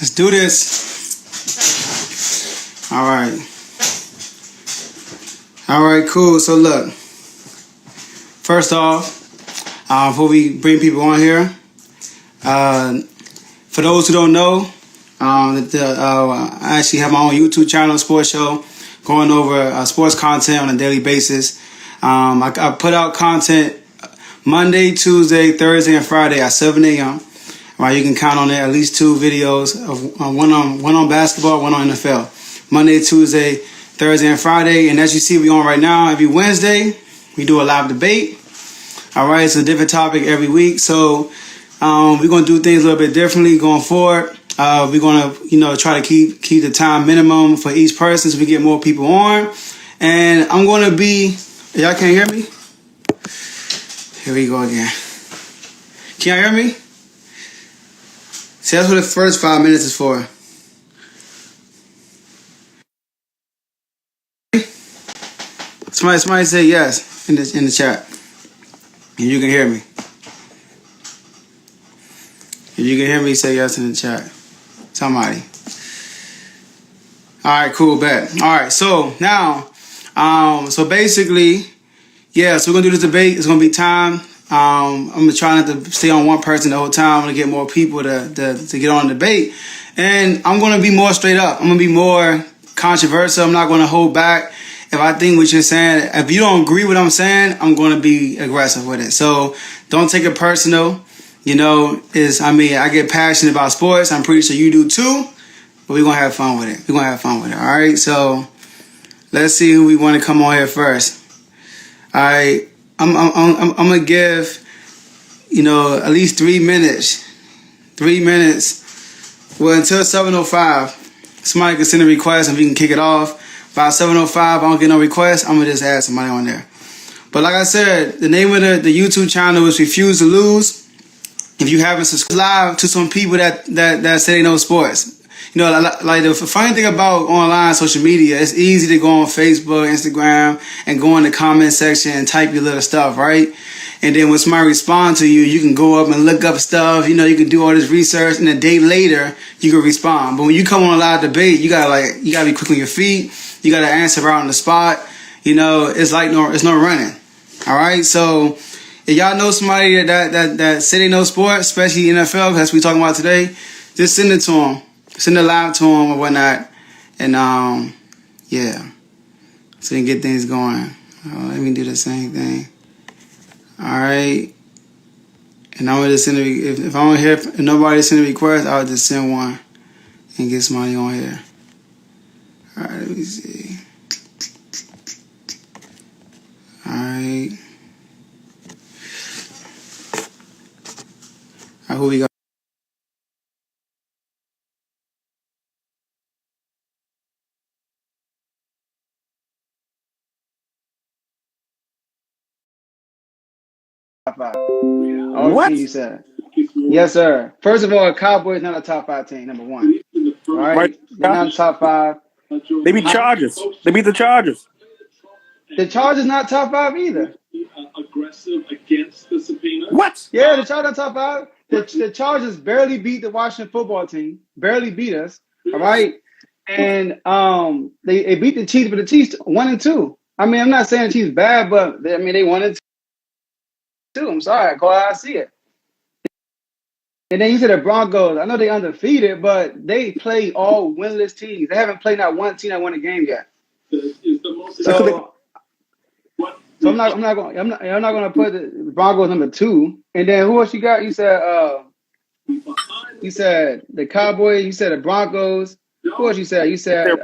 Let's do this. All right. All right, cool. So look, first off, before we bring people on here, for those who don't know, I actually have my own YouTube channel, sports show, going over sports content on a daily basis. I put out content Monday, Tuesday, Thursday, and Friday at 7 a.m. Right, you can count on it, at least 2 videos of one on basketball, one on NFL. Monday, Tuesday, Thursday, and Friday. And as you see, we're on right now. Every Wednesday, we do a live debate. All right, it's a different topic every week. So we're going to do things a little bit differently going forward. We're going to, try to keep the time minimum for each person so we get more people on. And I'm going to be, y'all can't hear me? Here we go again. Can y'all hear me? See, that's what the first 5 minutes is for. Somebody say yes in the chat. And you can hear me. If you can hear me, say yes in the chat. Somebody. All right, cool, bet. All right, so now, so basically, yeah, so we're going to do this debate. It's going to be time. I'm going to try not to stay on one person the whole time. I'm going to get more people to get on the debate. And I'm going to be more straight up. I'm going to be more controversial. I'm not going to hold back. If I think what you're saying, if you don't agree with what I'm saying, I'm going to be aggressive with it. So don't take it personal. I get passionate about sports. I'm pretty sure you do too. But we're going to have fun with it. All right. So let's see who we want to come on here first. All right. I'm going to give, at least 3 minutes. 3 minutes. Well, until 7:05, somebody can send a request and we can kick it off. By 7:05, I don't get no requests. I'm going to just add somebody on there. But like I said, the name of the YouTube channel is Refuse to Lose. If you haven't subscribed to some people that say they know sports. Like the funny thing about online social media, it's easy to go on Facebook, Instagram, and go in the comment section and type your little stuff, right? And then when somebody responds to you, you can go up and look up stuff. You can do all this research, and a day later, you can respond. But when you come on a live debate, you gotta be quick on your feet. You gotta answer right on the spot. It's no running. All right, so if y'all know somebody that say they know sports, especially NFL, that's what we're talking about today, just send it to them. Send it live to them or whatnot. And, yeah. So we can get things going. Let me do the same thing. All right. And I'm going to send if I don't hear, if nobody send a request, I'll just send one and get somebody on here. All right, let me see. All right. All right, who we got? Top 5. All the teams you said. Yes, sir. First of all, Cowboys not a top 5 team, number one. All right? They're not a top 5. They beat Chargers. They beat the Chargers. The Chargers not top 5 either. What? Yeah, the Chargers top 5. The Chargers barely beat the Washington football team. Barely beat us. All right. And they beat the Chiefs, but the Chiefs 1-2. I mean, I'm not saying the Chiefs bad, but they 1-2. I'm sorry, call how I see it. And then you said the Broncos. I know they undefeated, but they play all winless teams. They haven't played not one team that won a game yet. So I'm not going to put the Broncos number 2. And then who else you got? You said the Cowboys. You said the Broncos. Who else you said? You said who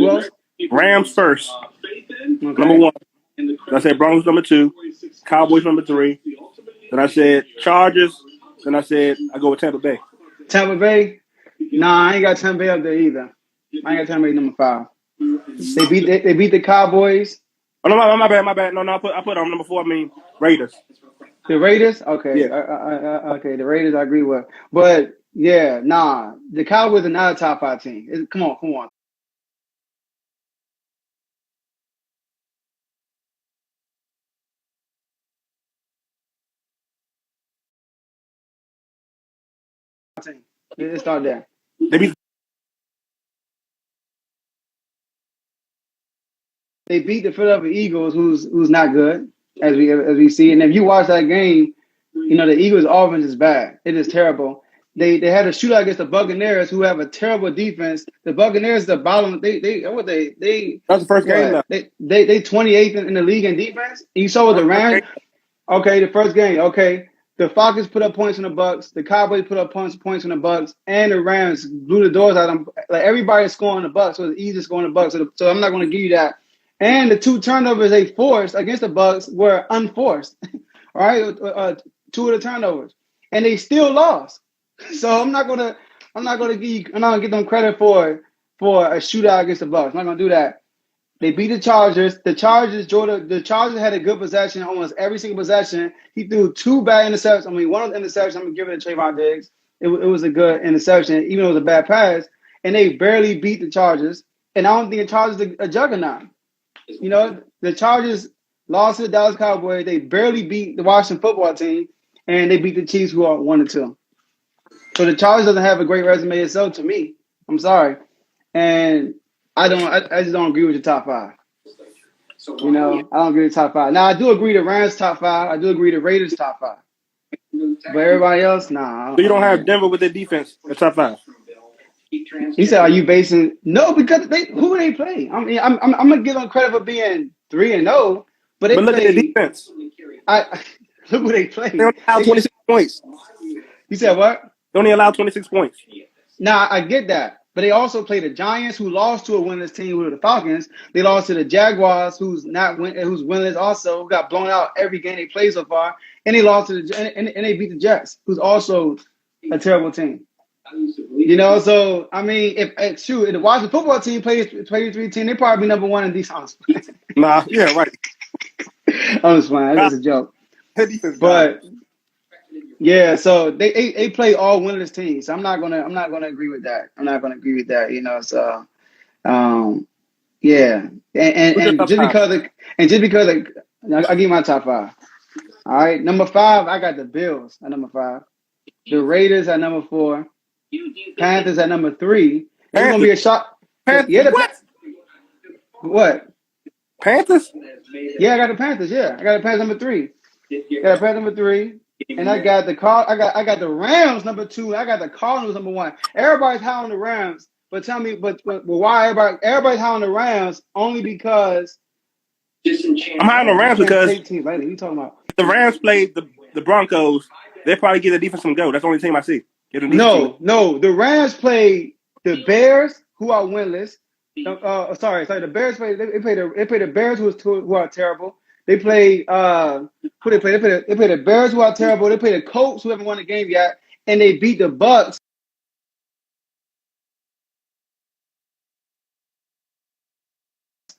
else? Rams first. Okay. Number 1. Then I said Broncos number 2. Cowboys number 3. Then I said Chargers. Then I said I go with Tampa Bay. Tampa Bay? Nah, I ain't got Tampa Bay up there either. I ain't got Tampa Bay number 5. They beat the Cowboys. Oh no, my bad. No, I put on number 4. I mean Raiders. The Raiders? Okay. Yeah. Okay, the Raiders I agree with. But yeah, nah. The Cowboys are not a top 5 team. Come on. team. Let's start there. They beat the Philadelphia Eagles, who's not good, as we see. And if you watch that game, you know the Eagles' offense is bad. It is terrible. They had a shootout against the Buccaneers, who have a terrible defense. The Buccaneers, the bottom, they That's the first game. They 28th in the league in defense. You saw with the Rams. Okay, the first game. Okay, the Falcons put up points on the Bucks. The Cowboys put up points on the Bucks, and the Rams blew the doors out of them. Like everybody's scoring the Bucks, so it's easy to score on the Bucks. So I'm not going to give you that. And the 2 turnovers they forced against the Bucks were unforced. All right, 2 of the turnovers, and they still lost. So I'm not gonna give them credit for a shootout against the Bucks. I'm not gonna do that. They beat the Chargers. The Chargers had a good possession almost every single possession. He threw 2 bad interceptions. I mean, one of the interceptions, I'm going to give it to Trayvon Diggs. It was a good interception, even though it was a bad pass. And they barely beat the Chargers. And I don't think the Chargers are a juggernaut. You know, the Chargers lost to the Dallas Cowboys. They barely beat the Washington football team. And they beat the Chiefs, who are 1-2. So the Chargers doesn't have a great resume itself to me. I'm sorry. And I just don't agree with the top 5. You know, I don't agree with the top 5. Now, I do agree the Rams top 5. I do agree the Raiders top 5. But everybody else, nah. So you don't have Denver with their defense at top 5? He said, "Are you basing?" No, because who they play? I mean, I'm gonna give them credit for being 3-0, but look at the defense. Look who they play. They only allow 26 points. You said what? They only allow 26 points. Now I get that. But they also play the Giants, who lost to a winless team with the Falcons. They lost to the Jaguars, who's winless also, who got blown out every game they played so far. And they lost to and they beat the Jets, who's also a terrible team. You know, so I mean, if the Washington football team plays 23 team, they probably be number 1 in defense. Nah, yeah, right. I'm just playing. That's a joke. But yeah, so they play all winless teams. So I'm not gonna agree with that. I'm not gonna agree with that. You know, so yeah, and just because I'll give you my top 5. All right, number 5, I got the Bills at number 5, the Raiders at number 4, Panthers at number 3. It's gonna be a shock. Panthers? Yeah, what? Panthers? Yeah, I got the Panthers. Yeah, I got the Panthers number 3. Got the Panthers number 3. And I got I got the Rams number 2. I got the Cardinals number 1. Everybody's high on the Rams, but tell me, but why everybody's high on the Rams? Only because I'm high on the Rams because what are you talking about? The Rams played the Broncos. They probably give the defense some go. That's the only team I see. No. The Rams played the Bears, who are winless. Sorry. The Bears played. They played the Bears, who are terrible. They play who they play? They play the Bears, who are terrible. They play the Colts, who haven't won a game yet, and they beat the Bucks,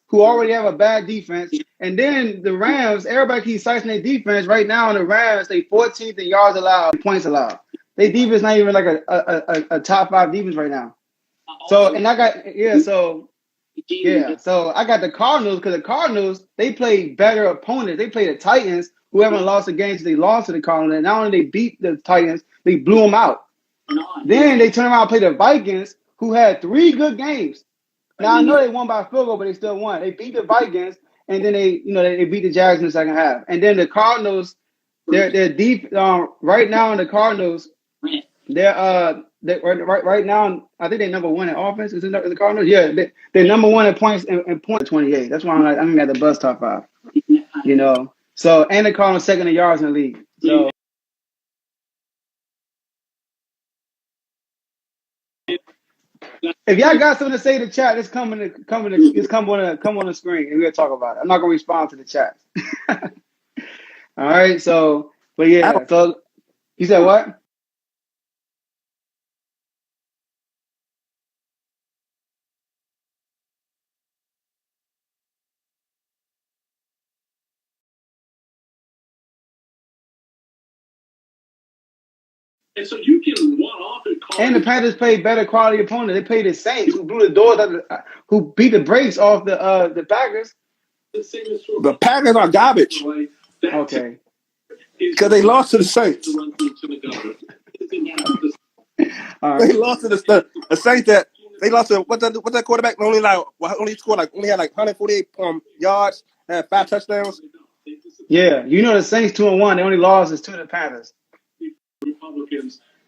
who already have a bad defense. And then the Rams, everybody keeps citing their defense. Right now, in the Rams, they 14th in yards allowed, points allowed. Their defense not even like a top 5 defense right now. So I got the Cardinals, because the Cardinals, they play better opponents. They play the Titans, who haven't lost a game since they lost to the Cardinals. And not only they beat the Titans, they blew them out. Then they turn around and play the Vikings, who had 3 good games. Now I know they won by a field goal, but they still won. They beat the Vikings, and then they beat the Jags in the second half. And then the Cardinals, they're deep right now. In the Cardinals, they're right now. I think they're number 1 in offense. Is it the Cardinals? Yeah, they're number 1 in points and point 28. That's why I'm at the buzz top 5. You know, so and the Cardinals second in yards in the league. So. If y'all got something to say in the chat, it's come on the screen, and we'll talk about it. I'm not gonna respond to the chat. All right, so but yeah, so you said what? And so you can one off and call. And the Panthers played better quality opponents. They played the Saints, who blew the doors out who beat the brakes off the Packers. The Packers are garbage. Okay. Because they lost to the Saints. All They right. lost to the Saints that they lost to what that quarterback only had like 148 yards, had 5 touchdowns. Yeah, you know the Saints 2-1. They only lost is to the Panthers.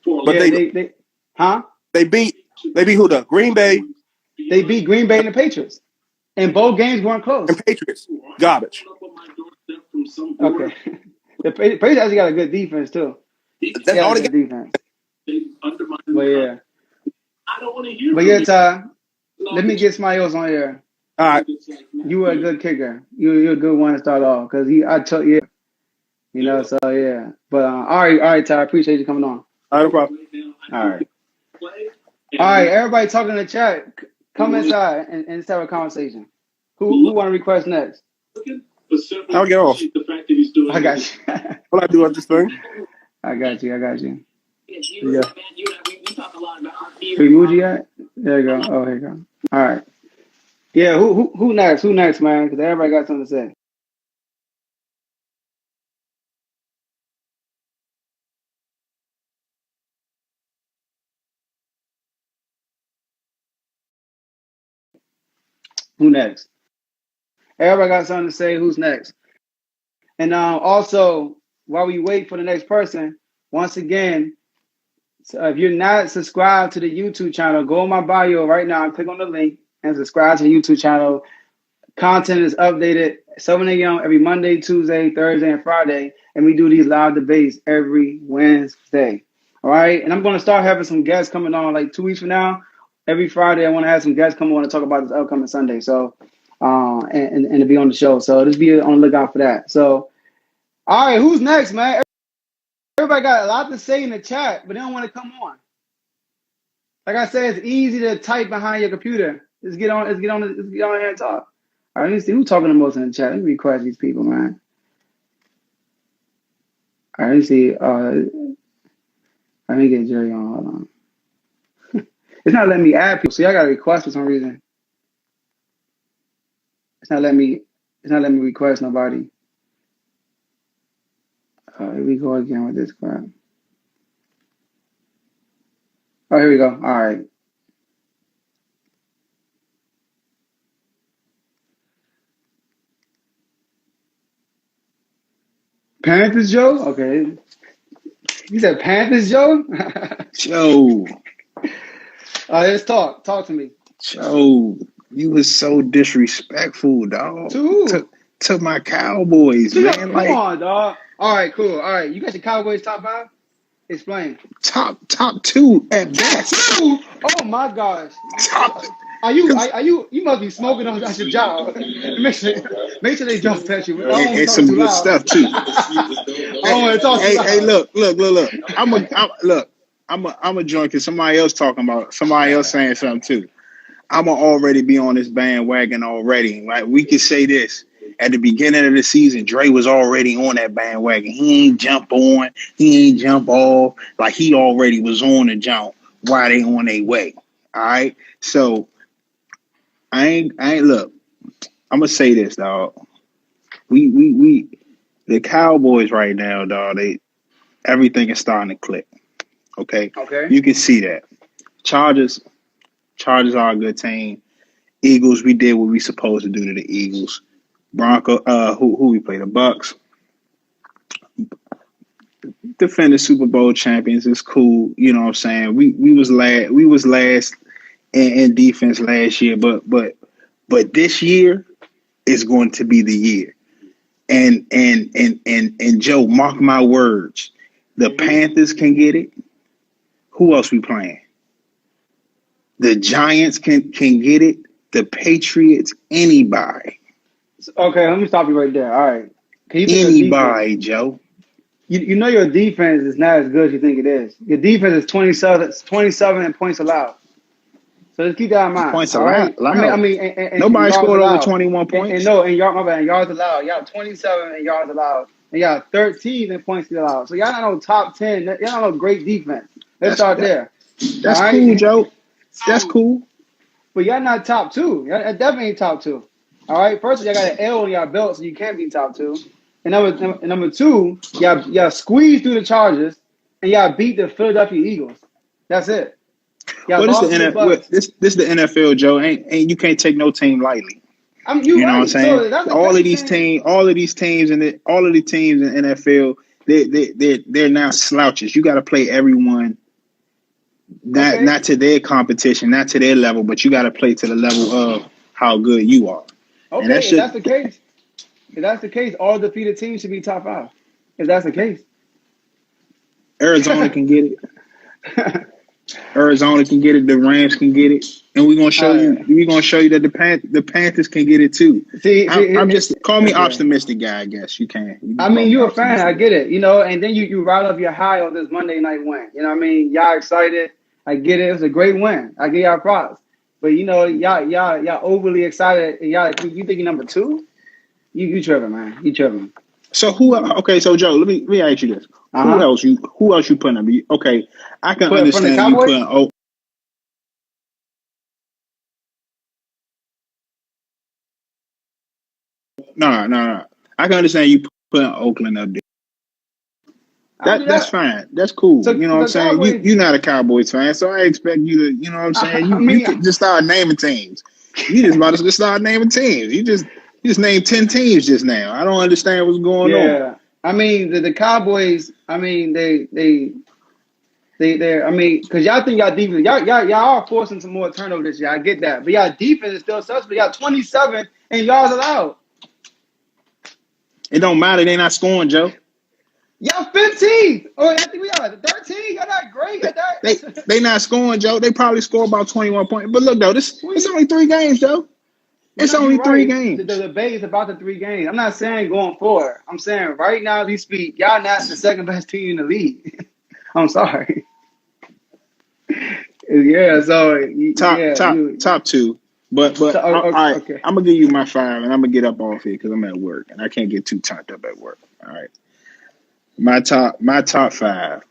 But Yeah, they huh? they beat who, the Green Bay They beat Green Bay and the Patriots, and both games weren't close. and Patriots. Garbage. Okay, the Patriots actually got a good defense too. That's all a they good got. defense. But yeah, Ty, let me get somebody else on here. All right. You were a good kicker. You're a good one to start off because I took you. You know, so yeah. But all right, Ty. I appreciate you coming on. All right, no problem. All right. All right, everybody talking in the chat. Come inside and let's have a conversation. Who want to request next? I'll get off. I got you. All I do is this thing. I got you. Yeah. Where Muji at? There you go. Oh, here you go. All right. Yeah, who next? Who next, man? Because everybody got something to say. Who next? Everybody got something to say. Who's next? And also, while we wait for the next person, once again, if you're not subscribed to the YouTube channel, go on my bio right now and click on the link and subscribe to the YouTube channel. Content is updated 7 a.m. every Monday, Tuesday, Thursday, and Friday. And we do these live debates every Wednesday. All right. And I'm going to start having some guests coming on like 2 weeks from now. Every Friday, I want to have some guests come on and talk about this upcoming Sunday. So, and to be on the show. So just be on the lookout for that. So, all right. Who's next, man? Everybody got a lot to say in the chat, but they don't want to come on. Like I said, it's easy to type behind your computer. Let's get on here and talk. All right, let me see who's talking the most in the chat. Let me request these people, man. All right, let me see. Let me get Jerry on. Hold on. It's not letting me add people. See, I got a request for some reason. It's not letting me request nobody. Here we go again with this crap. Oh, here we go. All right. Panthers Joe? Okay. You said Panthers Joe? Joe, Let's talk. Talk to me. Joe, you was so disrespectful, dog. To who? To my Cowboys, man. Come Like, on, dog. All right, cool. All right, you got your Cowboys top 5? Explain. top 2 at best. Oh my gosh. Top. Are you must be smoking on your job. make sure they don't touch you. And some good stuff too. I don't want to talk too loud. Hey, look. I'm a joint because somebody else saying something too. I'ma already be on this bandwagon already. Right? We could say this. At the beginning of the season, Dre was already on that bandwagon. He ain't jump on, he ain't jump off. Like he already was on the jump while they on their way. All right. So I ain't look. I'm gonna say this, dog. We the Cowboys right now, dog. Everything is starting to click. Okay. You can see that. Chargers are a good team. Eagles, we did what we supposed to do to the Eagles. Bronco, who we play? The Bucks. Defending Super Bowl champions is cool. You know what I'm saying? We was last in defense last year, but this year is going to be the year. And Joe, mark my words, the Panthers can get it. Who else we playing? The Giants can get it. The Patriots, anybody. Okay, let me stop you right there. All right. Anybody, Joe. You know your defense is not as good as you think it is. Your defense is 27 in points allowed. So just keep that in mind. Points allowed. I mean, and nobody scored over 21 points. And yards allowed. Y'all 27 in yards allowed. And y'all 13 in points allowed. So y'all not no top 10. Y'all not no great defense. Let's start there. That's cool, Joe. That's cool. But y'all not top 2. Y'all definitely ain't top 2. All right. First, y'all got an L on y'all belt, so you can't be top 2. And number 2, y'all squeezed through the Chargers and y'all beat the Philadelphia Eagles. That's it. Y'all Well, lost to the Bucks. This the NFL, Joe. Ain't you can't take no team lightly. You know right. what I'm saying? So that's all of these teams in all of the teams in the NFL, they're now slouches. You got to play everyone. Not to their competition, not to their level, but you got to play to the level of how good you are. Okay, and if that's the case, all defeated teams should be top 5. If that's the case, Arizona can get it. Arizona can get it. The Rams can get it, and we're gonna show you. We're gonna show you that the Panthers can get it too. I'm just call me optimistic guy. I guess you can. You're a fan. I get it. And then you ride off your high on this Monday night win. You know what I mean? Y'all excited. I get it. It was a great win. I give y'all props. But y'all overly excited. And you think you're number 2? You tripping, man. You tripping. So okay, so Joe, let me ask you this. Who else you putting up? Okay, I can understand you putting No. I can understand you putting Oakland up there. That's fine. That's cool. So, you know what I'm saying? You're not a Cowboys fan, so I expect you to, you know what I'm saying? You can just start naming teams. You just about to start naming teams. You just named 10 teams just now. I don't understand what's going on. Yeah. The Cowboys, they're because y'all think y'all defense, y'all are forcing some more turnover this year. I get that. But y'all defense is still suspect. Y'all 27 and yards allowed. It don't matter. They're not scoring, Joe. Y'all 15. Oh, I think we are 13. Y'all not great at that. They not scoring, Joe. They probably score about 21 points. But look, though, it's only 3 games, Joe. It's only 3 games. The debate is about the 3 games. I'm not saying going forward. I'm saying right now, as we speak, y'all not the second best team in the league. I'm sorry. Yeah, so top 2. But all right, okay. I'm gonna give you my 5, and I'm gonna get up off here because I'm at work and I can't get too tied up at work. All right, my top 5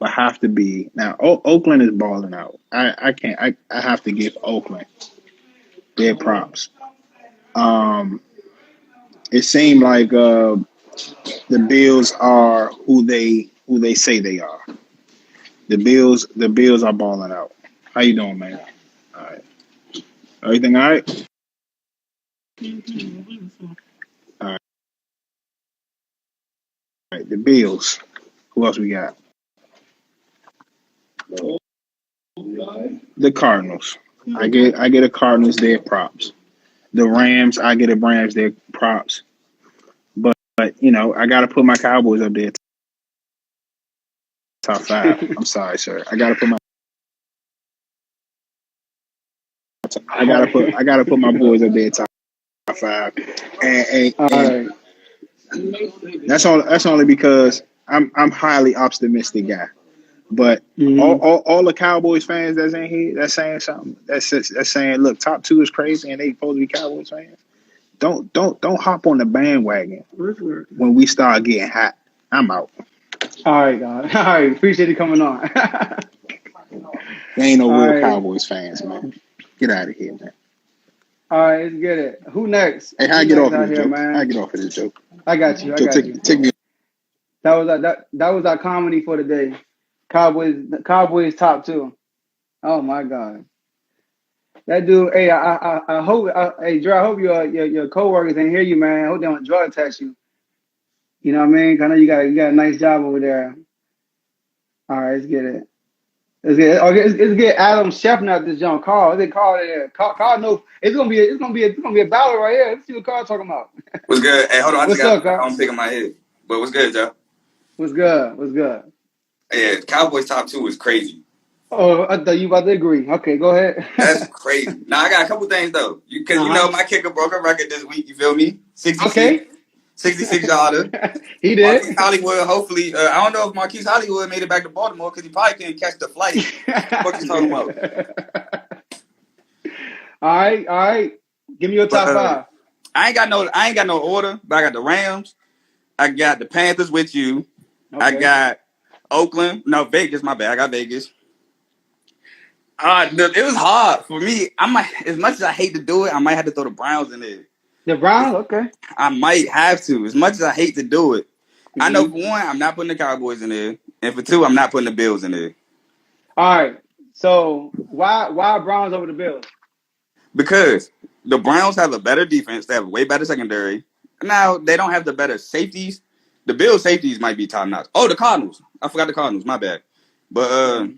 will have to be now. Oakland is balling out. I can't. I have to give Oakland their props. It seemed like the Bills are who they say they are. The Bills are balling out. How you doing, man? All right. Everything all right? All right. The Bills. Who else we got? The Cardinals. I get the Cardinals their props. The Rams, I get the Rams their props. But I gotta put my Cowboys up there. Top 5. I'm sorry, sir. I gotta put my boys up there top 5. And that's only because I'm highly optimistic guy. But all the Cowboys fans that's in here that's saying something that's saying, look, top 2 is crazy and they supposed to be Cowboys fans. Don't hop on the bandwagon when we start getting hot. I'm out. All right, God. All right, appreciate you coming on. There ain't no real Cowboys fans, man. Get out of here, man. All right, let's get it. Who next? Hey, how I get off of this joke? How I get off of this joke? I got you. Take me. That was our comedy for the day. Cowboys top 2. Oh my God. That dude. Hey, I hope. Hey, Drew. I hope your coworkers didn't hear you, man. I hope they don't drug test you. You know what I mean? I know you got a nice job over there. All right, let's get it. Let's get Adam Scheffner at this young Carl. Let's get Carl there. Carl knows it's gonna be a battle right here. Let's see what Carl's talking about. What's good? Hey, hold on. What's up, Carl? I'm thinking my head. But what's good, Joe? What's good? Yeah, Cowboys top 2 is crazy. Oh, I thought you about to agree. Okay, go ahead. That's crazy. Now, I got a couple things, though. Because, my kicker broke a record this week. You feel me? 66. Okay. 66 yarder. He did. Marquise Hollywood, hopefully. I don't know if Marquise Hollywood made it back to Baltimore because he probably couldn't catch the flight. What you talking about? All right. Give me your top 5. I ain't got no order, but I got the Rams. I got the Panthers with you. Okay. I got Oakland. No, Vegas. My bad. I got Vegas. It was hard for me. As much as I hate to do it, I might have to throw the Browns in there. The Browns? Okay. I might have to. As much as I hate to do it. I know for one, I'm not putting the Cowboys in there. And for 2, I'm not putting the Bills in there. All right. So why Browns over the Bills? Because the Browns have a better defense. They have a way better secondary. Now, they don't have the better safeties. The Bills' safeties might be top notch. Oh, the Cardinals. I forgot the Cardinals. My bad. But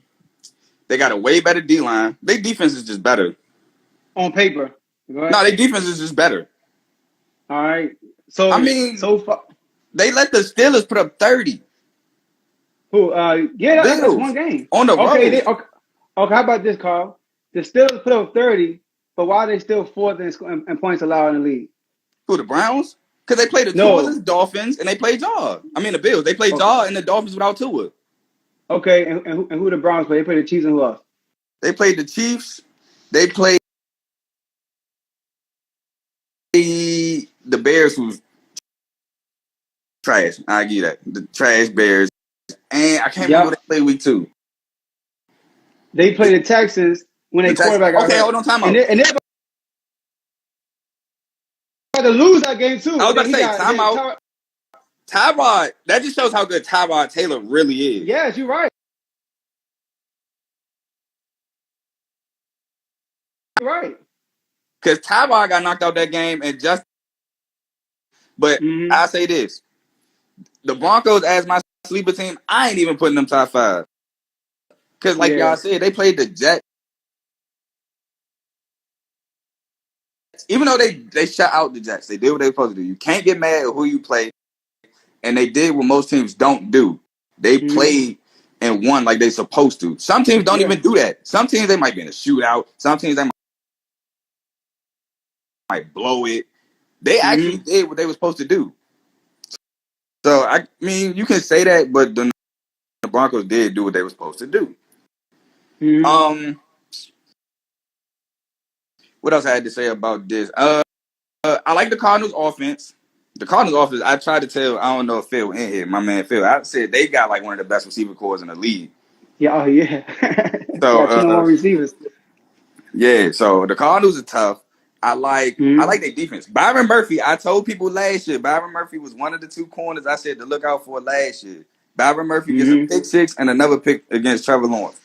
they got a way better D-line. Their defense is just better. On paper. No, their defense is just better. All right. So I mean, so far they let the Steelers put up 30. who? Yeah, that's one game on the road. Okay, how about this, Carl? The Steelers put up 30, but why are they still fourth in points allowed in the league? Who, the Browns? Because they played the Tua Dolphins and they played Jaw. I mean the Bills. They played Jaw and the Dolphins without Tua. Okay, and who the Browns play? They played the Chiefs and who else? They played the Chiefs. They played the Bears, who's trash. I give you that. The trash Bears. And I can't remember what they played week 2. They played the Texans when they quarterback got hurt. Hold on, time out. And they're about to lose that game too. I was about to say, time out. Tyrod, that just shows how good Tyrod Taylor really is. Yes, you're right. You're right. Because Tyrod got knocked out that game and just. But I'll say this. The Broncos, as my sleeper team, I ain't even putting them top 5. Because like y'all said, they played the Jets. Even though they shut out the Jets, they did what they were supposed to do. You can't get mad at who you play. And they did what most teams don't do. They played and won like they're supposed to. Some teams don't even do that. Some teams, they might be in a shootout. Some teams, they might blow it. They actually did what they were supposed to do. So, I mean, you can say that, but the Broncos did do what they were supposed to do. What else I had to say about this? I like the Cardinals offense. The Cardinals offense, I tried to tell, I don't know if Phil in here, my man Phil, I said they got like one of the best receiver cores in the league. Yeah, So, 2 receivers. Yeah, so the Cardinals are tough. I like their defense. Byron Murphy, I told people last year, Byron Murphy was one of the 2 corners I said to look out for last year. Byron Murphy gets a pick 6 and another pick against Trevor Lawrence.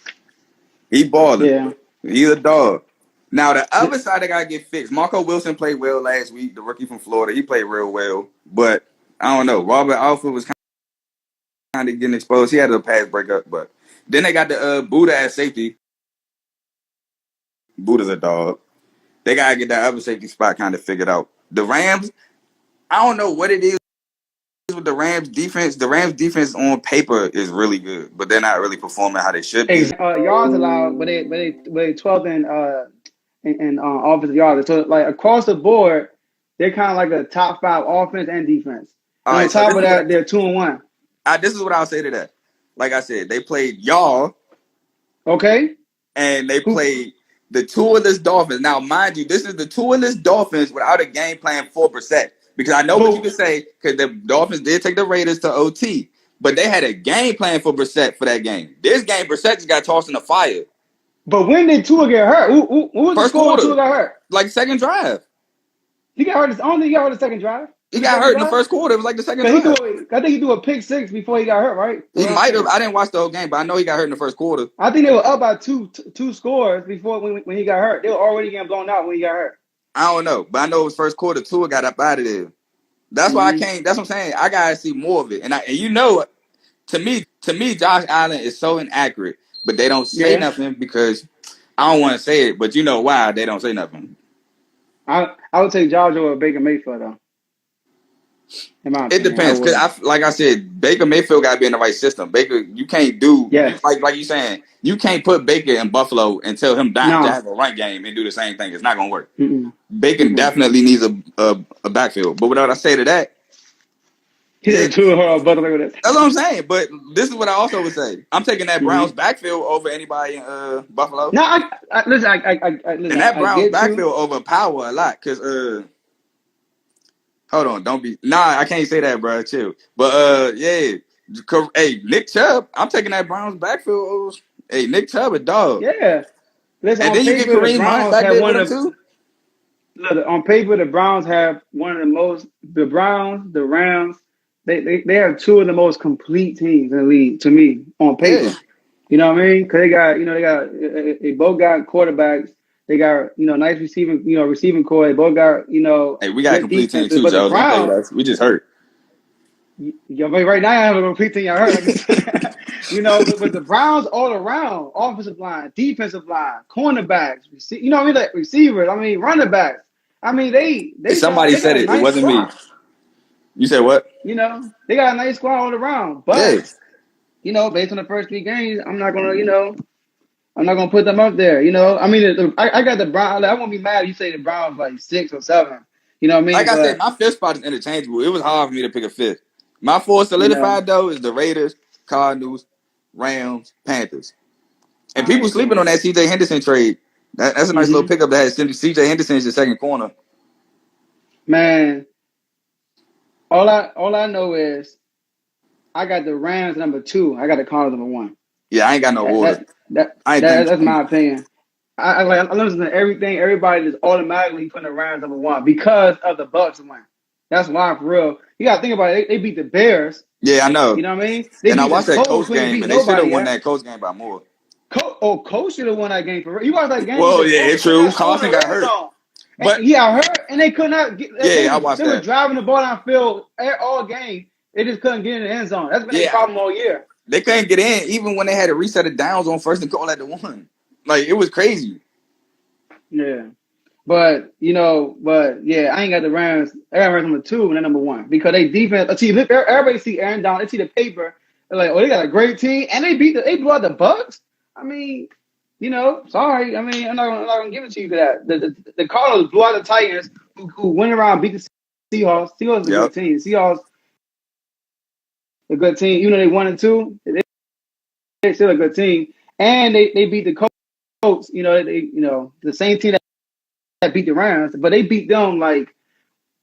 He balling. Yeah. He's a dog. Now, the other side, they got to get fixed. Marco Wilson played well last week, the rookie from Florida. He played real well. But, I don't know. Robert Alford was kind of getting exposed. He had a pass breakup. But then they got the Buddha at safety. Buddha's a dog. They got to get that other safety spot kind of figured out. The Rams, I don't know what it is with the Rams defense. The Rams defense on paper is really good, but they're not really performing how they should be. Yards allowed, but they 12th in offensive yards. So like across the board, they're kind of like a top 5 offense and defense. And on top of that, they're 2-1. This is what I'll say to that. Like I said, they played y'all. Okay. And they played the tourless Dolphins. Now, mind you, this is the tourless Dolphins without a game plan for Brissett. Because I know what you can say, because the Dolphins did take the Raiders to OT. But they had a game plan for Brissett for that game. This game, Brissett just got tossed in the fire. But when did Tua get hurt? Who was the score when Tua got hurt? Like second drive. He got hurt. I don't think he got hurt the second drive. He got hurt in the first quarter. It was like the second drive. I think he threw a pick 6 before he got hurt, right? He might have. I didn't watch the whole game, but I know he got hurt in the first quarter. I think they were up by two scores before when he got hurt. They were already getting blown out when he got hurt. I don't know, but I know it was first quarter. Tua got up out of there. That's why I can't. That's what I'm saying. I gotta see more of it. And you know, to me, Josh Allen is so inaccurate, but they don't say nothing because I don't want to say it. But you know why they don't say nothing. I would take Josh over Baker Mayfield though. It depends, because like I said, Baker Mayfield got to be in the right system. Baker, you can't do like you saying, you can't put Baker in Buffalo and tell him down to have a run game and do the same thing. It's not gonna work. Baker definitely needs a backfield. But without I say to that, that's what I'm saying. But this is what I also would say. I'm taking that Browns backfield over anybody in Buffalo. No, listen. And that Browns backfield over Power a lot because hold on, don't be. Nah, I can't say that, bro. Chill. But hey, Nick Chubb, I'm taking that Browns backfield over. Hey, Nick Chubb, a dog. Yeah. Listen, and then you get Kareem Hunt back there with him too. Look, on paper, the Browns have one of the most. The Browns, the Rams, they have 2 of the most complete teams in the league to me on paper. You know what I mean? Because they both got quarterbacks. They got nice receiving core. They both got Hey, we got a good complete team defenses. too, But the Joe. Browns, We just hurt. right now I have a complete team. I heard, but the Browns all around, offensive line, defensive line, cornerbacks, what I mean, like receivers. I mean, running backs. I mean, they Somebody got said a it. It nice wasn't squad. me. You said what? They got a nice squad all around. But based on the first 3 games, I'm not gonna put them up there. I mean, I got the Browns. I won't be mad if you say the Browns like 6 or 7. You know what I mean? Like I said, my 5th spot is interchangeable. It was hard for me to pick a 5th. My 4 solidified though is the Raiders, Cardinals, Rams, Panthers. And people sleeping on that C.J. Henderson trade. That's a nice little pickup that has C.J. Henderson as your second corner. Man, all I know is I got the Rams number 2. I got the Cardinals number 1. Yeah, I ain't got no order. That's my opinion. I listen to everything. Everybody just automatically putting the Rams number 1 because of the Bucks win. That's why, for real. You gotta think about it. They beat the Bears. Yeah, I know. You know what I mean? And I watched that Colts game, and they should have won that Colts game by more. Coach should have won that game for real. You watched that game? Well, yeah, it's true. Carson got hurt. But I heard, and they could not get. I watched that. They were driving the ball downfield all game. They just couldn't get in the end zone. That's been a problem all year. They couldn't get in, even when they had to reset it downs on 1st and goal at the 1. Like, it was crazy. Yeah. But I ain't got the Rams. I got Rams number 2 and they're number 1 because they defense. See, everybody see Aaron Donald. They see the paper. They're like, oh, they got a great team, and they blew out the Bucks. I mean, sorry. I mean, I'm not gonna give it to you for that. The Cardinals blew out the Titans, who went around beat the Seahawks. Seahawks is a good team. Seahawks a good team. Even though they 1 and 2, they're still a good team, and they beat the Colts. The same team that beat the Rams, but they beat them like,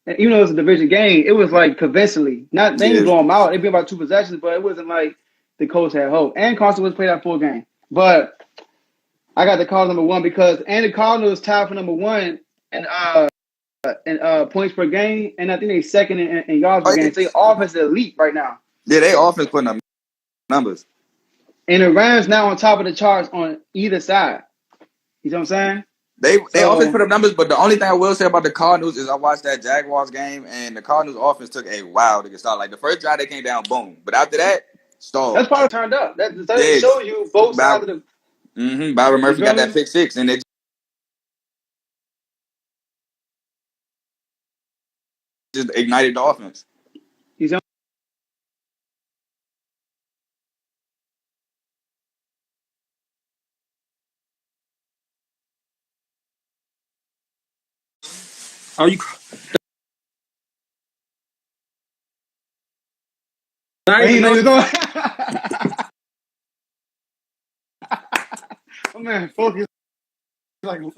even though it was a division game, it was like convincingly. They didn't blow them out. They beat about 2 possessions, but it wasn't like the Colts had hope. And Carson was played that full game. But I got the Cardinals number 1 because the Cardinals tied for number 1 in points per game, and I think they second in yards per game. So their offense is elite right now. Yeah, they offense putting up numbers. And the Rams now on top of the charts on either side. You know what I'm saying? They offense put up numbers, but the only thing I will say about the Cardinals is I watched that Jaguars game, and the Cardinals offense took a while to get started. Like, the first drive, they came down, boom. But after that, stalled. That's probably turned up. That shows you both sides of the... Byron Murphy got that pick 6, and they just ignited the offense. Are you? I ain't know going. Oh man, focus. Like, hey,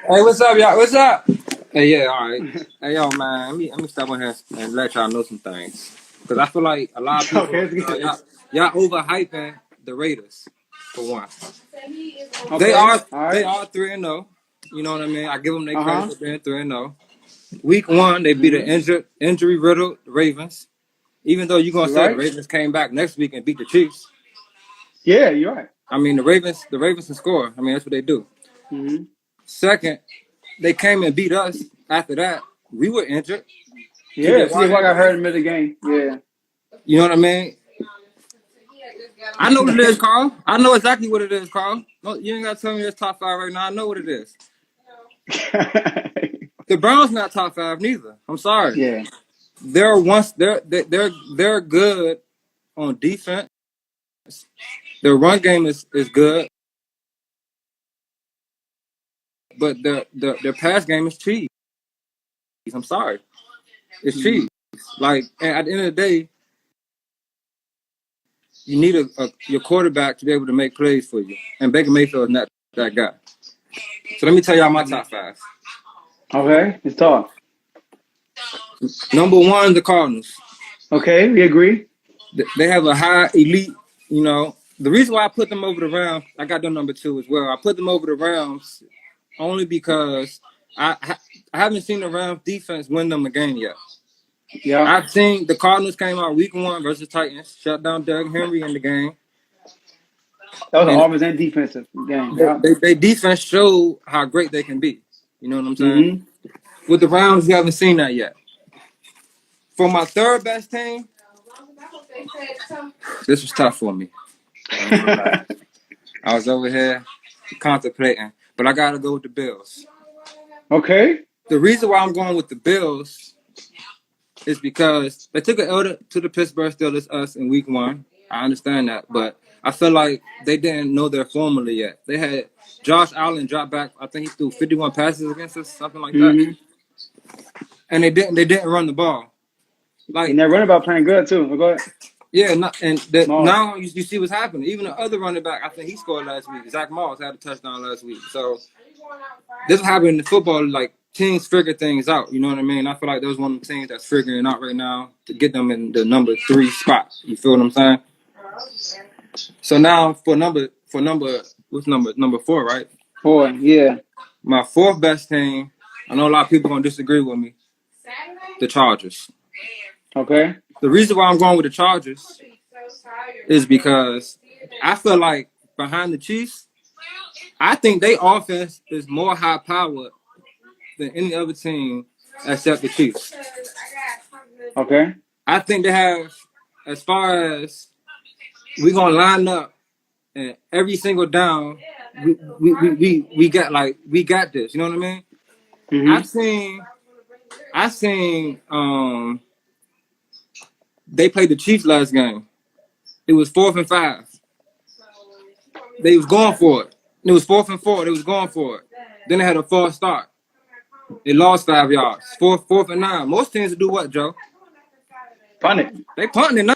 what's up, y'all? What's up? Hey, yeah, all right. Hey, yo, man, let me step on here and let y'all know some things, because I feel like a lot of people y'all overhyping the Raiders for one. Okay. They are 3-0. You know what I mean? I give them their credit for being 3-0. Week 1, they beat an injury riddled Ravens. Even though you're gonna say the Ravens came back next week and beat the Chiefs. Yeah, you're right. I mean, the Ravens can score. I mean, that's what they do. Mm-hmm. Second, they came and beat us. After that, we were injured. Yeah, I got hurt in the middle of the game. Yeah. You know what I mean? I know what it is, Carl. I know exactly what it is, Carl. No, you ain't got to tell me it's top 5 right now. I know what it is. The Browns not top 5 neither. I'm sorry. Yeah. They're good on defense. Their run game is good, but their pass game is cheap. I'm sorry, it's cheap. Like, and at the end of the day, you need your quarterback to be able to make plays for you, and Baker Mayfield is not that guy. So let me tell y'all my top 5. Okay, let's talk. Number 1, the Cardinals. Okay, we agree. They have a high elite, The reason why I put them over the Rams, I got them number 2 as well. I put them over the Rams only because I haven't seen the Rams defense win them a game yet. Yeah. I've seen the Cardinals came out week 1 versus Titans, shut down Derrick Henry in the game. That was an offense and defensive game. They defense showed how great they can be. You know what I'm saying? With the Browns, you haven't seen that yet. For my third best team, this was tough for me. I was over here contemplating, but I gotta go with the Bills. Okay. The reason why I'm going with the Bills is because they took an L to the Pittsburgh Steelers, us, in week 1. I understand that, but I feel like they didn't know their formula yet. They had Josh Allen drop back. I think he threw 51 passes against us, something like that. And they didn't run the ball. Like, and they're running about playing good too. Go ahead. Yeah, now you see what's happening. Even the other running back, I think he scored last week. Zach Moss had a touchdown last week. So this is happening in football. Like, teams figure things out. You know what I mean? I feel like there's one of the teams that's figuring out right now to get them in the number 3 spot. You feel what I'm saying? So now for number what's number 4, right? 4, yeah. My 4th best team. I know a lot of people gonna disagree with me. The Chargers. Okay. The reason why I'm going with the Chargers is because I feel like behind the Chiefs, I think their offense is more high powered than any other team except the Chiefs. Okay. I think they have, as far as we're gonna line up and every single down, we got this. You know what I mean? I seen they played the Chiefs last game. It was 4th and 5. They was going for it. It was 4th and 4. They was going for it. Then they had a false start. They lost 5 yards. 4th and 9. Most teams do what, Joe? Punt it. They punting it now.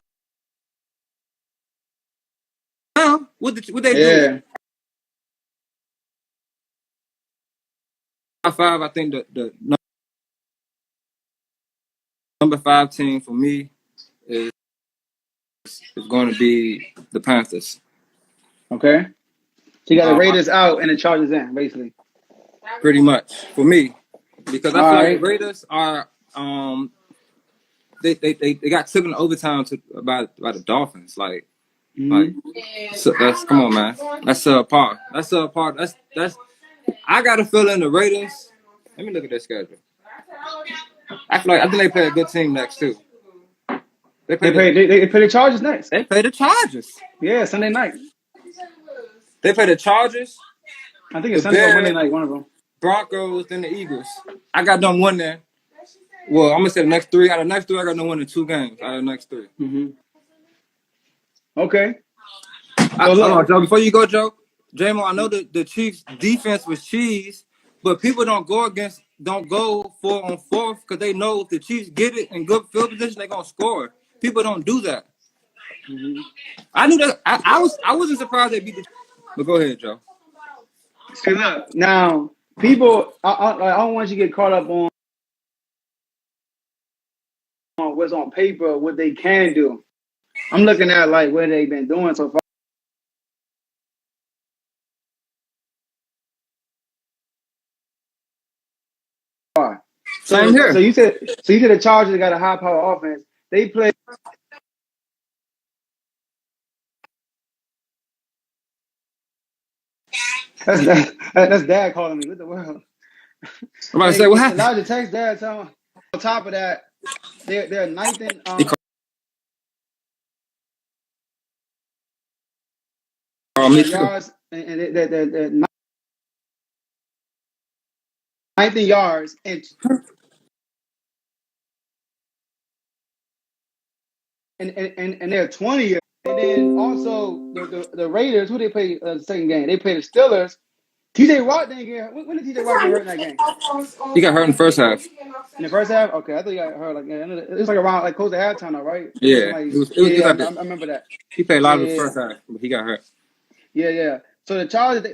What they do? 5. I think the number 5 team for me is going to be the Panthers. Okay. So you got the Raiders out and the Chargers in, basically. Pretty much for me, because I feel like the Raiders are they got taken overtime by the Dolphins. Like so that's, come on, man. That's subpar. That's subpar. That's I got a feeling the Raiders. Let me look at their schedule. I think they play a good team next too. They play the Chargers next. They play the Chargers. Yeah, Sunday night. They play the Chargers. I think it's Sunday or Monday night, one of them. Broncos, then the Eagles. I got them winning. Well, I'm gonna say the next 3. Out of the next 3, I got them winning 2 games. Out of the next 3. Okay. Hold on, Joe. Before you go, Joe, J-Mo, I know the Chiefs' defense was cheese, but people don't go 4-on-4 because they know if the Chiefs get it in good field position, they're gonna score. People don't do that. I knew that. I wasn't surprised they beat the Chiefs. But go ahead, Joe. See, look, now people, I don't want you to get caught up on what's on paper, what they can do. I'm looking at like what they've been doing so far. Same here. So you said the Chargers got a high power offense. They play. That's Dad calling me. What the world? I'm about to say, what happened? Elijah text Dad. Tell him. On top of that, they're ninth in yards, and they're ninth in yards, and they're 20th. And then also the Raiders, who they play the second game? They play the Steelers. TJ Watt didn't get hurt. When did TJ Watt get hurt in that game? He got hurt in the first half. In the first half? Okay, I thought he got hurt. It was like around close to halftime, though, right? Yeah, I remember that. He played a lot of the first half, but he got hurt. Yeah. So the Chargers,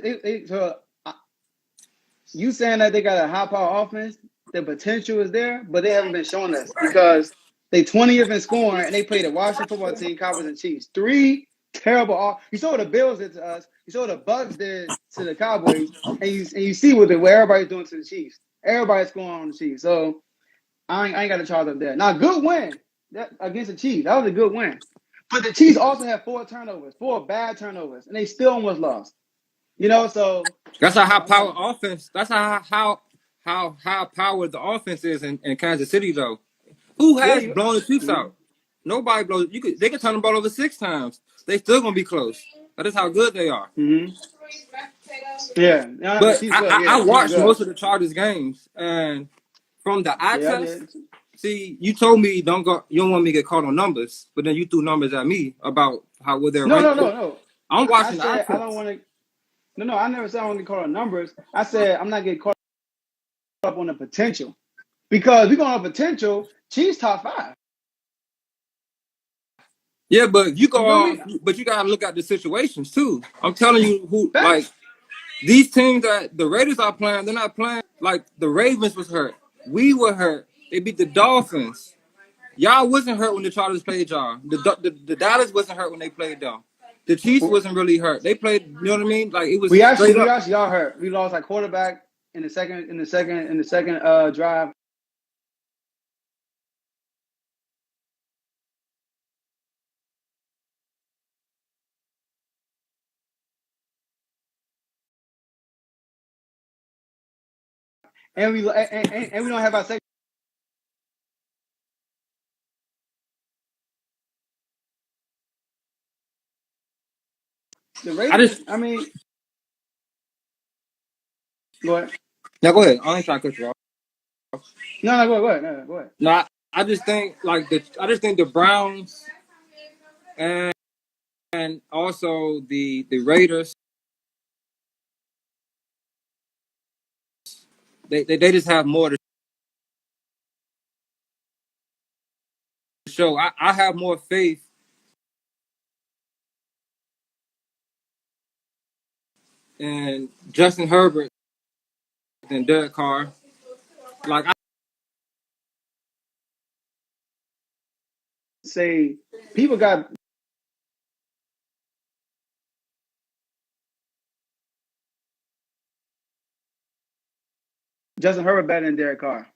you saying that they got a high power offense, the potential is there, but they haven't been showing us because they 20th in scoring and they play the Washington football team, Cowboys and Chiefs. 3 terrible. You saw what the Bills did to us. You saw what the Bucks did to the Cowboys, and you see where everybody's doing to the Chiefs. Everybody's scoring on the Chiefs. So I ain't got the Chargers up there. Now, good win against the Chiefs. That was a good win. But the Chiefs also had 4 bad turnovers, and they still almost lost. So that's how high power offense. That's how powered the offense is in Kansas City, though. Who has blown the Chiefs out? Nobody blows. They can turn the ball over 6 times. They still gonna be close. That is how good they are. Mm-hmm. Yeah, but I watched most of the Chargers games, and from the eye test, see, you told me you don't want me to get caught on numbers, but then you threw numbers at me about how would they're ranked. No. I'm watching the eye test. I don't want to. No, I never said I want to get caught on numbers. I said I'm not getting caught up on the potential, because we're going on potential. Chiefs top 5. Yeah, but you gotta look at the situations too. I'm telling you, like these teams that the Raiders are playing, they're not playing like the Ravens was hurt. We were hurt. They beat the Dolphins. Y'all wasn't hurt when the Chargers played y'all. The Dallas wasn't hurt when they played them. The Chiefs wasn't really hurt. They played, you know what I mean? Like it was. We actually y'all hurt. We lost like quarterback in the second drive. And we don't have our second. The Ravens. I mean, go ahead. Now go ahead. I ain't trying to cut you off. No, go ahead. No, go ahead. No, I just think the Browns and also the Raiders, they just have more to show. I have more faith in Justin Herbert than Derek Carr. Like say people got Justin Herbert better than Derek Carr.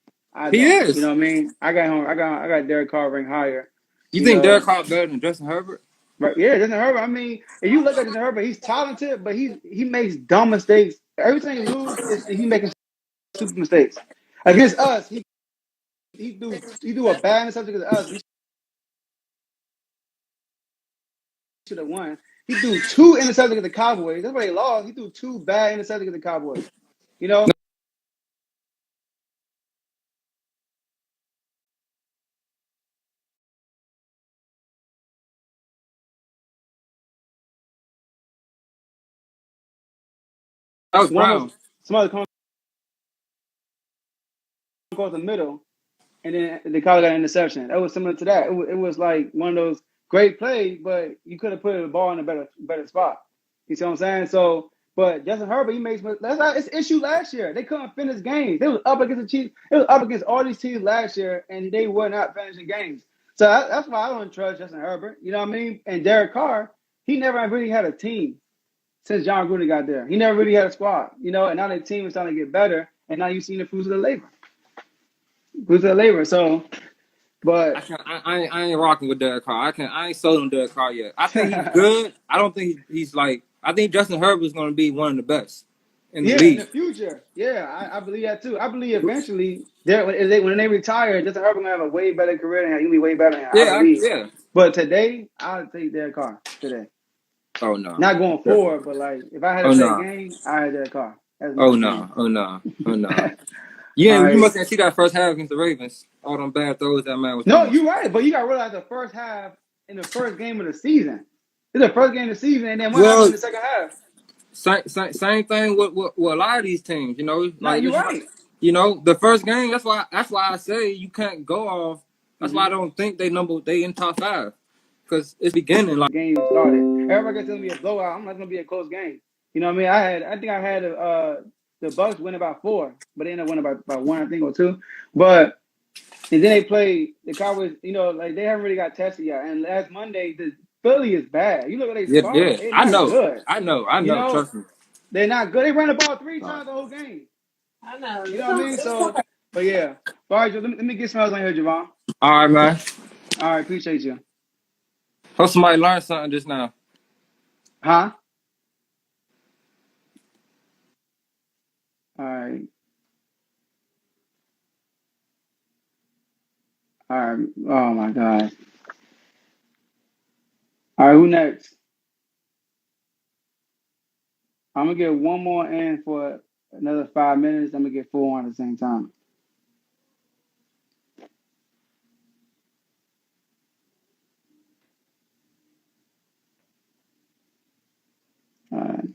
He is. You know what I mean? I got Derek Carr ranked higher. You think Derek Carr better than Justin Herbert? Right, yeah, Justin Herbert. I mean, if you look at Justin Herbert, he's talented, but he makes dumb mistakes. Every time he loses, he making stupid mistakes. Against us, he do a bad interception against us. We should have won. He threw 2 interceptions against the Cowboys. That's why they lost. He threw 2 bad interceptions against the Cowboys. You know. That was Brown. Somebody come across the middle, and then the Cowboys got an interception. That was similar to that. It was like one of those great plays, but you could have put the ball in a better spot. You see what I'm saying? So, but Justin Herbert, he makes that's his issue last year. They couldn't finish games. They was up against the Chiefs. It was up against all these teams last year, and they were not finishing games. So that's why I don't trust Justin Herbert. You know what I mean? And Derek Carr, he never really had a team since John Gruden got there. He never really had a squad. You know, and now the team is starting to get better, and now you've seen the fruits of the labor. So, but I ain't rocking with Derek Carr. I ain't sold on Derek Carr yet. I think he's good. I don't think he's like. I think Justin Herbert is going to be one of the best in the league in the future. Yeah, I believe that too. I believe eventually, when they retire, Justin Herbert gonna have a way better career than him. He'll be way better than him. I believe. Yeah. But today, I'll take Derek Carr today. Oh no. Not going forward, but like if I had to play a game, I had Derek Carr. Oh no. Yeah, you must have seen that first half against the Ravens. All them bad throws that man was. No, you're right, but you got to realize the first half in the first game of the season. It's the first game of the season, and then what happened in the second half? Same thing with a lot of these teams. You know, like you're right. You know, the first game. That's why I say you can't go off. That's why I don't think they in top 5 because it's beginning like game started. Everybody gonna be a blowout. I'm not gonna be a close game. You know what I mean? I think I had the Bucks win about 4, but they ended up winning by 1, I think, or 2. But and then they played the Cowboys. You know, like they haven't really got tested yet. And last Monday, the Philly is bad. You look at they squad. Yeah. I know. Good. I know. You know, trust me. They're not good. They ran the ball 3 times the whole game. I know. You know what I mean? So But yeah. All right, Joe, let me get some else on here, Javon. All right, man. All right, appreciate you. Hope somebody learned something just now. Huh? All right. All right. Oh my God. All right, who next? I'm gonna get one more in for another 5 minutes. I'm gonna get 4 on at the same time. All right.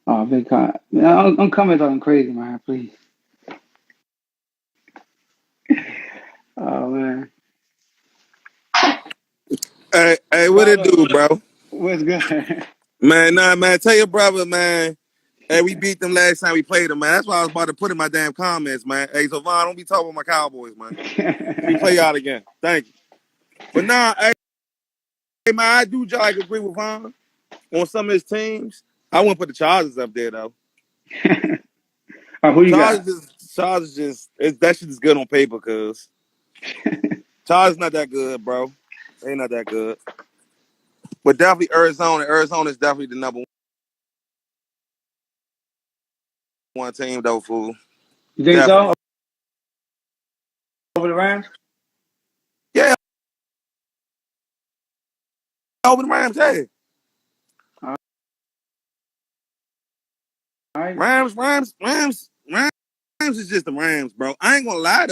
Oh, big car. I'm coming talking crazy, man. Please. Oh man. Hey, what Bro, it do, look. bro? What's good? Man, nah, man, tell your brother, man. Hey, we beat them last time we played them, man. That's why I was about to put in my damn comments, man. Hey, so Vaughn, don't be talking about my Cowboys, man. We play y'all again. Thank you. But nah, hey, man, I do like agree with Vaughn on some of his teams. I wouldn't put the Chargers up there though. Oh, who you got? Chargers just that shit is good on paper, cause Chargers not that good, bro. They not that good. But definitely Arizona. Arizona is definitely the number one team though, fool. You think Definitely. so? Over the Rams? Yeah, over the Rams, hey. All right. Rams is just the Rams, bro. I ain't gonna lie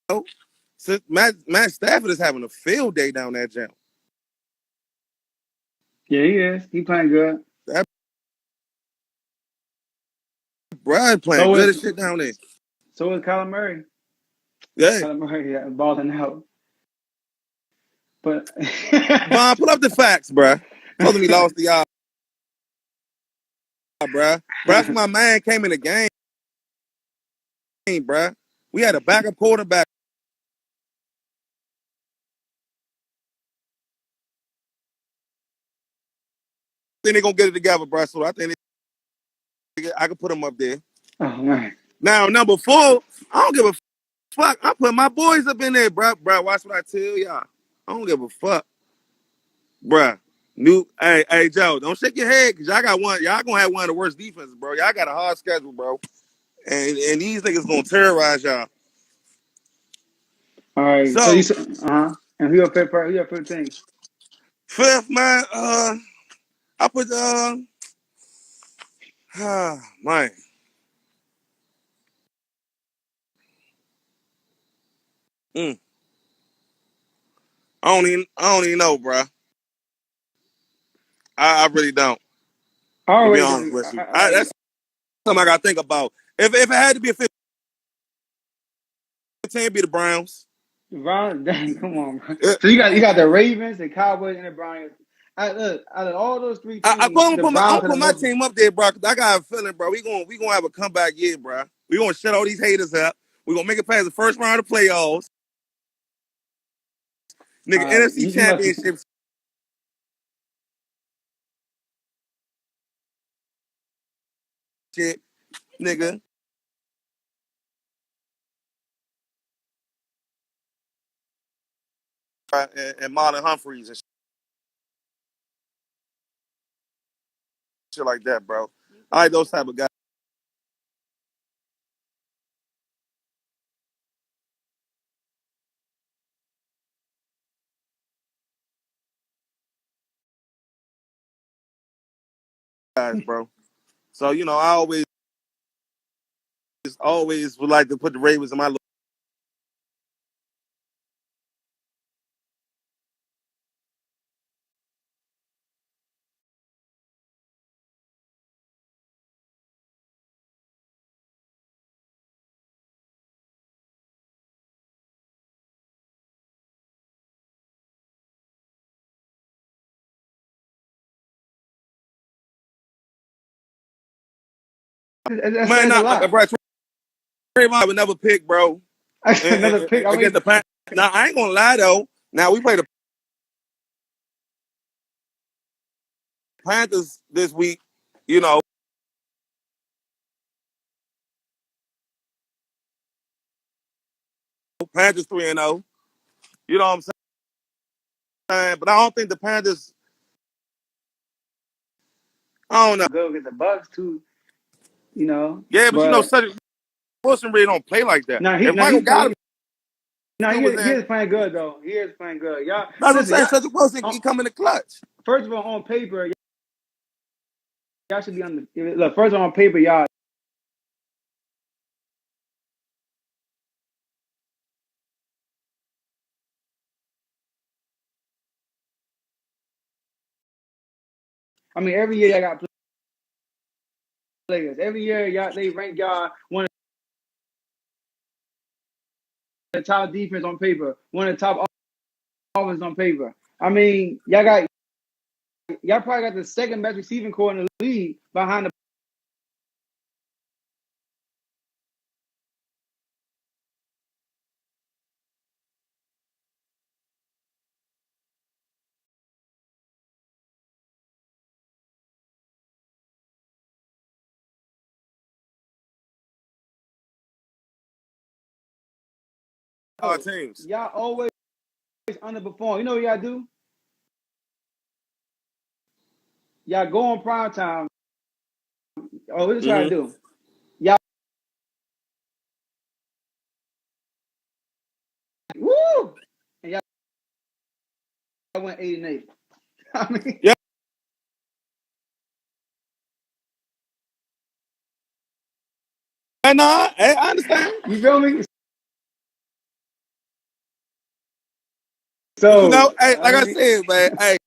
though. Since Matt Stafford is having a field day down that jam. Yeah, he is. He playing good. That bro playing So good as is shit down there. Kyler Murray. Yeah. Kyler Murray balling out. But Vaughn, put up the facts, bro. Supposed to be lost to y'all, bro. That's my man came in the game, bro. We had a backup quarterback. I think they're gonna get it together, bro. So I think I can put them up there. oh man. Now, number 4, I don't give a fuck. I'm putting my boys up in there, bro. Bro, watch what I tell y'all. I don't give a fuck, bro. Hey, Joe, don't shake your head, cause y'all got one. Y'all gonna have one of the worst defenses, bro. Y'all got a hard schedule, bro. And these niggas gonna terrorize y'all. All right. So So you and who your favorite team? 5th, man. I put man. Mm, I don't even know, bro. I really don't. To be honest with you, that's something I gotta think about. If it had to be a 15, it'd be the Browns. Browns, dang, come on, bro. Yeah. So you got the Ravens, the Cowboys, and the Browns. Look, out of all those three I'm teams, gonna the I'm Browns are the put my most. team up there, bro. Cause I got a feeling, bro. We gonna have a comeback year, bro. We gonna shut all these haters up. We gonna make it past the first round of playoffs. Nigga, NFC You must. Championship shit, nigga. And Marlon Humphreys and shit like that, bro. I like those type of guys, bro. So I always would like to put the Ravens in my. That Man, says a nah, lot. bro. Trayvon would never pick, bro. Another pick. I Against mean, the Panthers. Now I ain't gonna lie though. Now we play the Panthers this week. You know, 0. Panthers 3-0. You know what I'm saying? But I don't think the Panthers. I don't know. Go get the Bucks too. You know. Yeah, but you know, Cedric Wilson really don't play like that. If Michael Gallup he is playing good though. He is playing good. Y'all, that's listen, what I'm saying. Cedric Wilson, he come in the clutch. First of all, on paper, y'all should be on the look. First of all, on paper, y'all. I mean, every year y'all got players. Every year y'all they rank y'all one of the top defense on paper, one of the top offense on paper. I mean, y'all probably got the second best receiving core in the league behind the. Our teams. Y'all always underperform. You know what y'all do? Y'all go on prime time. Oh, this is what I do. Y'all, woo! And y'all went 8-8. I mean, yeah. No, I understand. You feel me? So, but you know, hey, like I said, man, hey.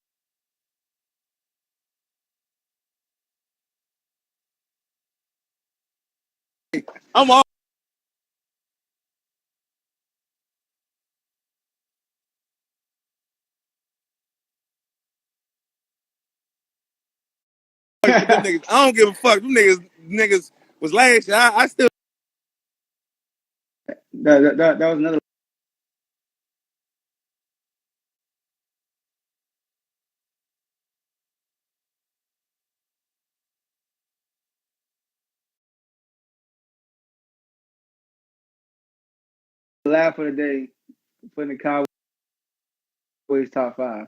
I'm all. Them niggas, I don't give a fuck. Them niggas was last year. I still. That was another. Laugh for the day, putting the Cowboys top 5,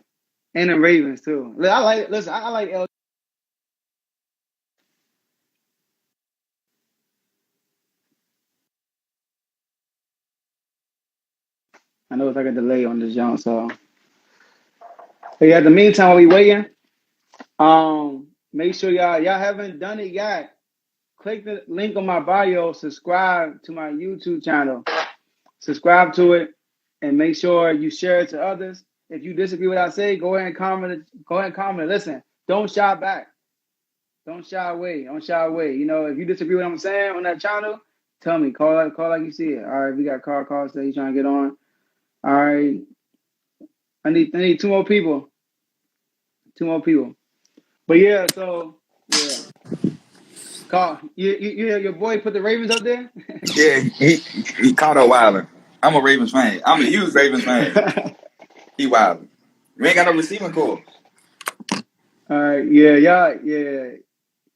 and the Ravens too. I like. Listen, I like L. I know it's like a delay on this jump, so. But yeah, in the meantime, while we waiting, make sure y'all haven't done it yet. Click the link on my bio. Subscribe to my YouTube channel. Subscribe to it, and make sure you share it to others. If you disagree with what I say, go ahead and comment. Go ahead and comment. Listen, don't shy back. Don't shy away. Don't shy away. You know, if you disagree with what I'm saying on that channel, tell me. Call like you see it. All right, we got Carl today. He's trying to get on. All right. I need 2 more people. 2 more people. But yeah, so yeah. Carl, you your boy put the Ravens up there? Yeah, he caught up wilding. I'm a Ravens fan. I'm a huge Ravens fan. He wilding. We ain't got no receiving core. All right, yeah,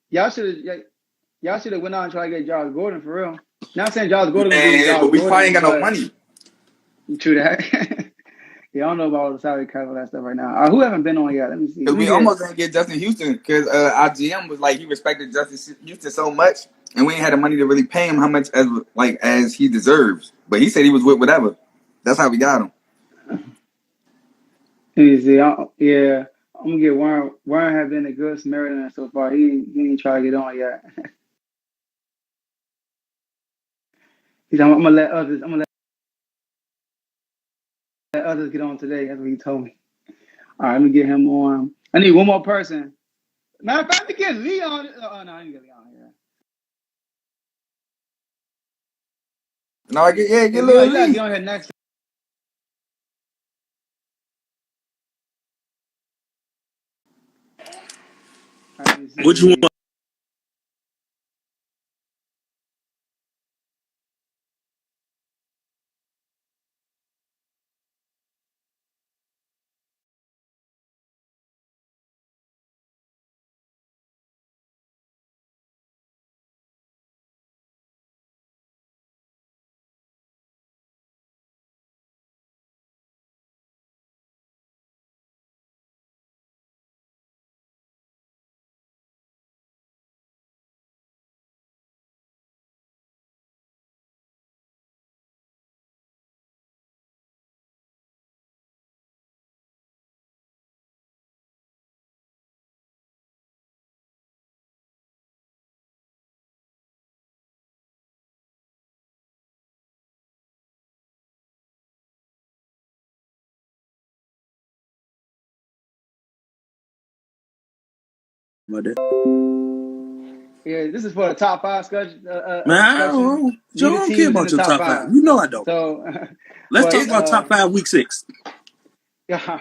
y'all should have went out and tried to get Josh Gordon for real. Not saying Josh Gordon gonna be Josh but we Gordon, probably ain't got no money. True that. Yeah, I don't know about all the salary cap and that stuff right now. Who haven't been on yet? Let me see. We almost didn't get Justin Houston because our GM was like he respected Justin Houston so much, and we ain't had the money to really pay him how much as he deserves. But he said he was with whatever. That's how we got him. Let me see. Yeah, I'm gonna get Warren. Warren has been a good Samaritan so far. He ain't try to get on yet. He's. I'm gonna let others. I'm gonna let others get on today. That's what he told me. All right, let me get him on. I need one more person. Matter of fact, let me get Leon. Oh no, I didn't get Leon here. No, I get Leon, you gotta get on here next. Right, Which one? Yeah, this is for the top 5 discussion. Man, I don't care about your top 5. You know I don't. So let's talk about top 5 week 6. Yeah,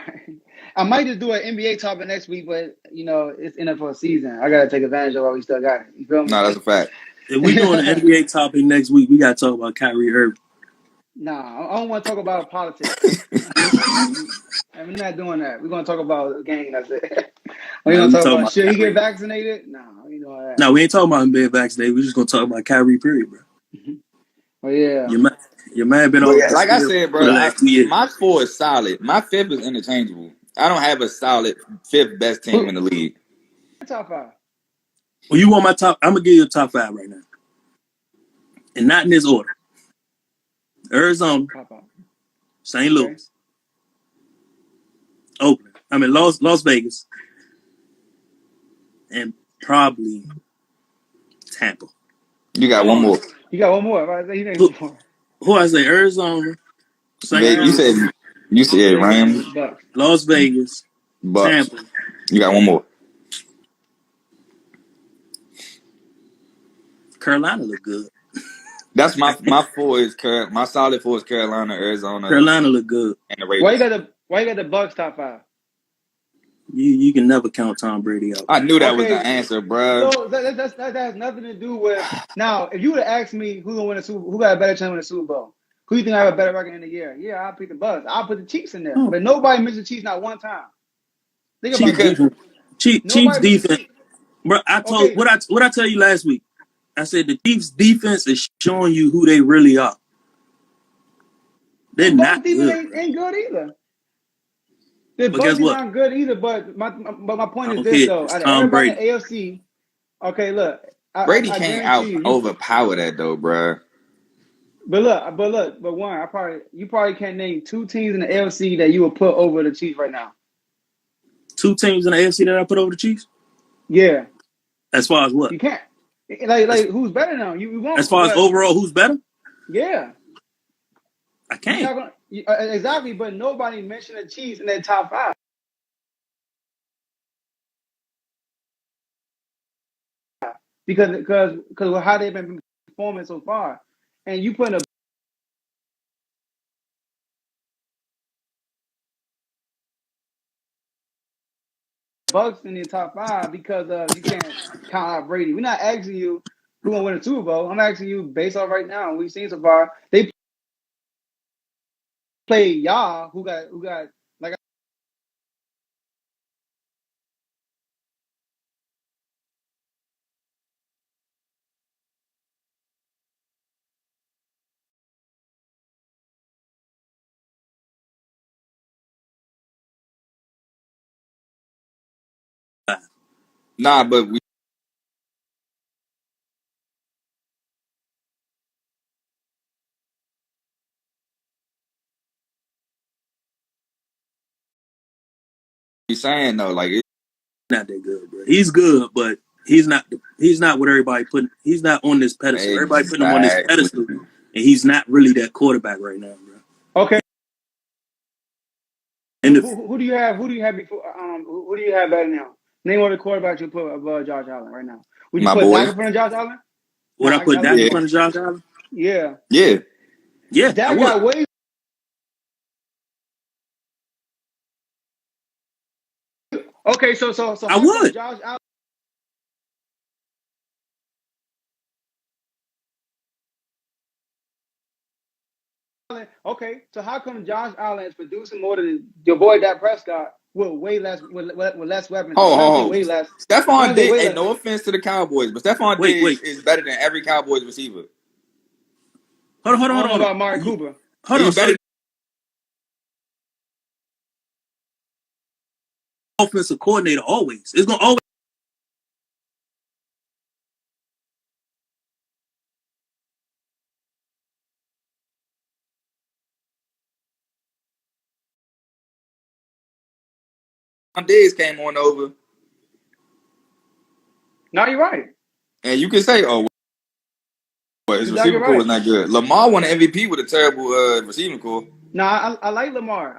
I might just do an NBA topic next week, but it's NFL season. I gotta take advantage of what we still got. You feel me? No, that's a fact. If we doing an NBA topic next week, we gotta talk about Kyrie Irving. Nah, I don't want to talk about politics. I'm not doing that. We're gonna talk about the game. That's it. We're gonna talk about should he get vaccinated? No, that. No, we ain't talking about him being vaccinated. We're just gonna talk about Kyrie, period, bro. Oh yeah. Your man been on. Like I said, bro, my 4 is solid. My 5th is interchangeable. I don't have a solid 5th best team in the league. Top 5. Well, you want my top? I'm gonna give you a top 5 right now, and not in this order. Arizona, St. Louis, Oakland. I mean Las Vegas, and probably Tampa. You got one more. You got one more. Who I say? Arizona, St. Louis. You said Rams, Las Vegas, Bucks. Tampa. You got one more. Carolina look good. That's my 4 is my solid 4 is Carolina, Arizona. Carolina look good. And the Raiders. Why you got the Bucks top 5? You can never count Tom Brady out. I knew that was the answer, bro. So that has nothing to do with now. If you would have asked me who got a better chance to win the Super Bowl, who you think I have a better record in the year? Yeah, I'll pick the Bucks. I'll put the Chiefs in there, but nobody mentioned the Chiefs not one time. Think about it. Chiefs defense, bro. I told what I tell you last week. I said the Chiefs defense is showing you who they really are. They're not good. Ain't good either. The Bucks aren't good either, but my point is this though. Everybody in the AFC. Okay, look. Brady can't overpower that though, bro. But one, you probably can't name 2 teams in the AFC that you would put over the Chiefs right now. 2 teams in the AFC that I put over the Chiefs? Yeah. As far as what? You can't. Like who's better now? You won't. As far as overall, who's better? Yeah. I can't. Exactly, but nobody mentioned the Chiefs in their top 5. Because of how they've been performing so far. And you put a Bucks in your top 5 because you can't count out Brady. We're not asking you who gonna win the Super Bowl. I'm asking you based off right now. We've seen so far. They play y'all who got like Nah, but we saying though, like it's not that good, bro. He's good, but he's not what everybody putting. He's not on this pedestal. Everybody putting him on this pedestal, and he's not really that quarterback right now, bro. Okay. And who do you have? Who do you have before? Who do you have better now? Name one of the quarterbacks you put above Josh Allen right now. Would you put Dak in front of Josh Allen? Would I put Dak in front of Josh Allen? Yeah. Yeah. Dak got way. Okay, so I would. Josh Allen. Okay, so how come Josh Allen is producing more than your boy Dak Prescott with way less with less weapons? Way less. Stephon Diggs. Hey, no offense to the Cowboys, but Stephon Diggs is better than every Cowboys receiver. Hold on. About Amari Cooper. Hold on. So offensive coordinator always. It's gonna always. Diggs came on over. No, you're right. And you can say, his receiving core was not good. Lamar won an MVP with a terrible receiving core. No, I like Lamar.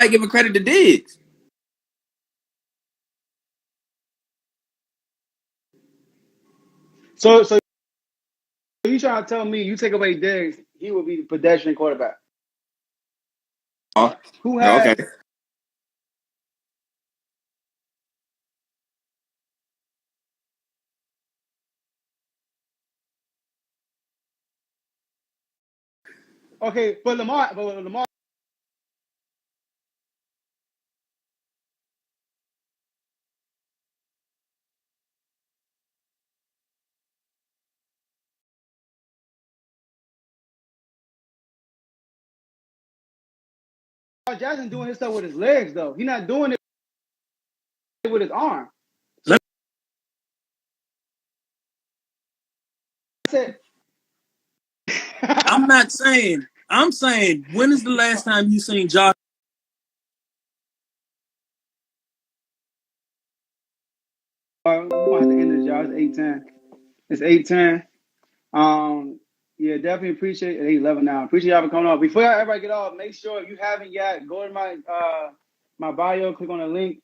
like giving credit to Diggs. So you trying to tell me you take away Diggs, he will be the pedestrian quarterback? Oh, who has? Okay. Okay, but Lamar. Jackson doing his stuff with his legs, though. He's not doing it with his arm. So I'm not saying. I'm saying, when is the last time you seen Josh? We're going to have to end this, y'all. It's 8:10. It's 8:10. Yeah, definitely appreciate it. 8:11 now. Appreciate y'all for coming on. Before everybody get off, make sure if you haven't yet, go to my bio, click on the link.